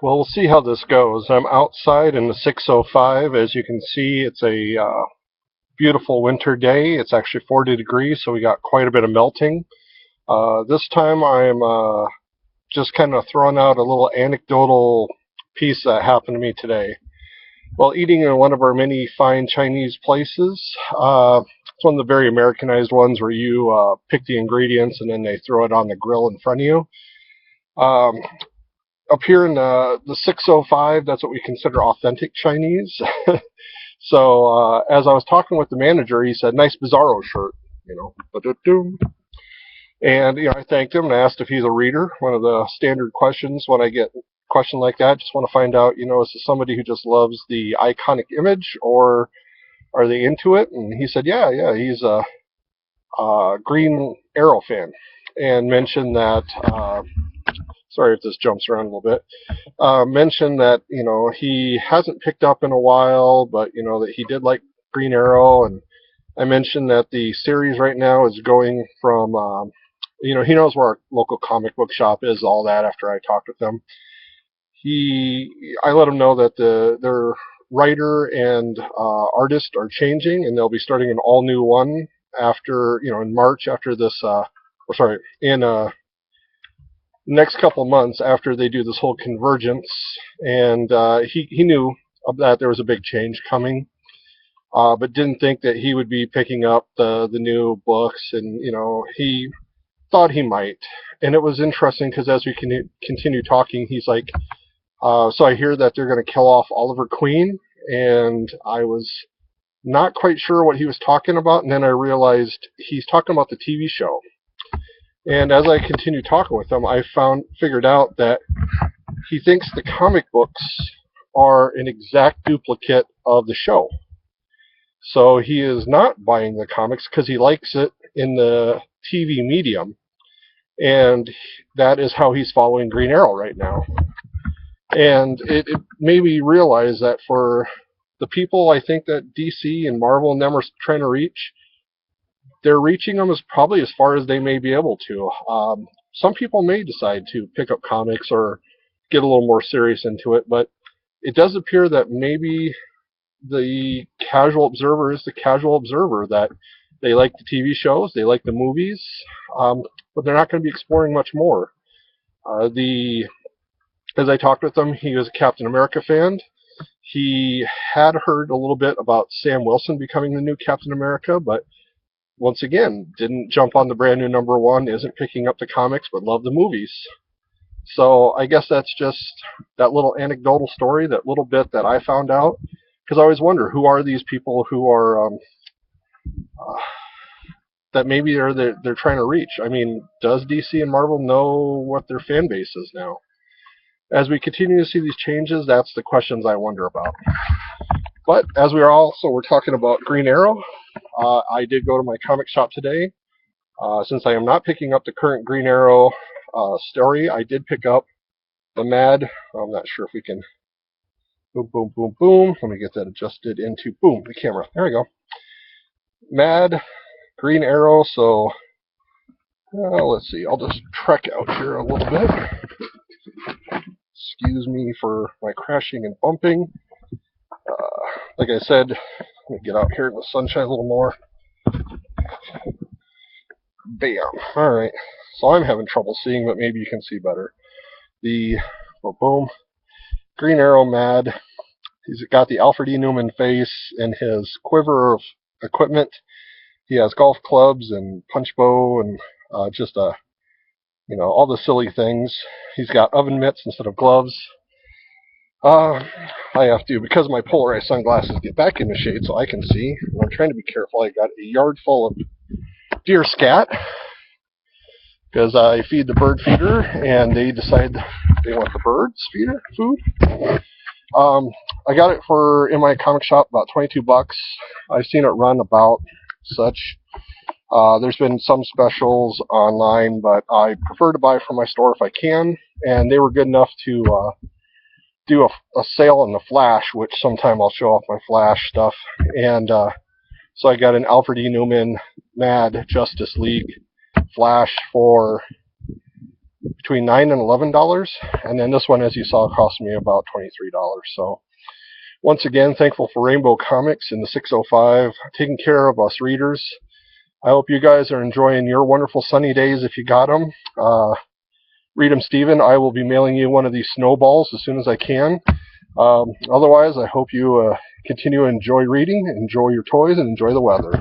Well, we'll see how this goes. I'm outside in the 6:05. As you can see, it's a beautiful winter day. It's actually 40 degrees, so we got quite a bit of melting. This time I'm just kind of throwing out a little anecdotal piece that happened to me today. While eating in one of our many fine Chinese places, it's one of the very Americanized ones where you pick the ingredients and then they throw it on the grill in front of you. Um, Up here in the 6:05, that's what we consider authentic Chinese. So as I was talking with the manager, he said, "Nice Bizarro shirt," you know, ba-da-doom. And I thanked him and asked if he's a reader. One of the standard questions when I get a question like that, just want to find out, is this somebody who just loves the iconic image, or are they into it? And he said, yeah, he's a Green Arrow fan, and mentioned that. Sorry if this jumps around a little bit. Mentioned that he hasn't picked up in a while, but that he did like Green Arrow, and I mentioned that the series right now is going from he knows where our local comic book shop is, all that. After I talked with him, I let him know that their writer and artist are changing, and they'll be starting an all new one after in March after this. Or sorry, in next couple months after they do this whole convergence, and he knew that there was a big change coming, but didn't think that he would be picking up the new books, and he thought he might. And it was interesting because as we continue talking, he's like, "So I hear that they're going to kill off Oliver Queen," and I was not quite sure what he was talking about, and then I realized he's talking about the TV show. And as I continued talking with him, I figured out that he thinks the comic books are an exact duplicate of the show. So he is not buying the comics because he likes it in the TV medium, and that is how he's following Green Arrow right now. And it made me realize that for the people I think that DC and Marvel and them are trying to reach, they're reaching them as probably as far as they may be able to. Some people may decide to pick up comics or get a little more serious into it, but it does appear that maybe the casual observer is the casual observer, that they like the TV shows, they like the movies, but they're not going to be exploring much more. As I talked with him, he was a Captain America fan. He had heard a little bit about Sam Wilson becoming the new Captain America, but once again, didn't jump on the brand new #1, isn't picking up the comics, but loved the movies. So I guess that's just that little anecdotal story, that little bit that I found out, because I always wonder, who are these people who are that maybe they're trying to reach. I mean, does DC and Marvel know what their fan base is now? As we continue to see these changes, that's the questions I wonder about. But as we're talking about Green Arrow, I did go to my comic shop today. Since I am not picking up the current Green Arrow story, I did pick up the Mad. I'm not sure if we can. Boom, boom, boom, boom. Let me get that adjusted into boom the camera. There we go. Mad Green Arrow. So let's see. I'll just trek out here a little bit. Excuse me for my crashing and bumping. Like I said, let me get out here in the sunshine a little more. Bam. All right. So I'm having trouble seeing, but maybe you can see better. The boom. Green Arrow Mad. He's got the Alfred E. Newman face in his quiver of equipment. He has golf clubs and punch bow and just all the silly things. He's got oven mitts instead of gloves. I have to, because of my polarized sunglasses, get back in the shade so I can see. I'm trying to be careful. I got a yard full of deer scat because I feed the bird feeder, and they decide they want the birds feeder food. I got it in my comic shop about $22. I've seen it run about such. There's been some specials online, but I prefer to buy from my store if I can, and they were good enough to do a sale on the Flash, which sometime I'll show off my Flash stuff. And so I got an Alfred E. Newman Mad Justice League Flash for between $9 and $11, and then this one, as you saw, cost me about $23. So once again, thankful for Rainbow Comics in the 605 taking care of us readers. I hope you guys are enjoying your wonderful sunny days if you got them. Read them, Stephen. I will be mailing you one of these snowballs as soon as I can. Otherwise, I hope you continue to enjoy reading, enjoy your toys, and enjoy the weather.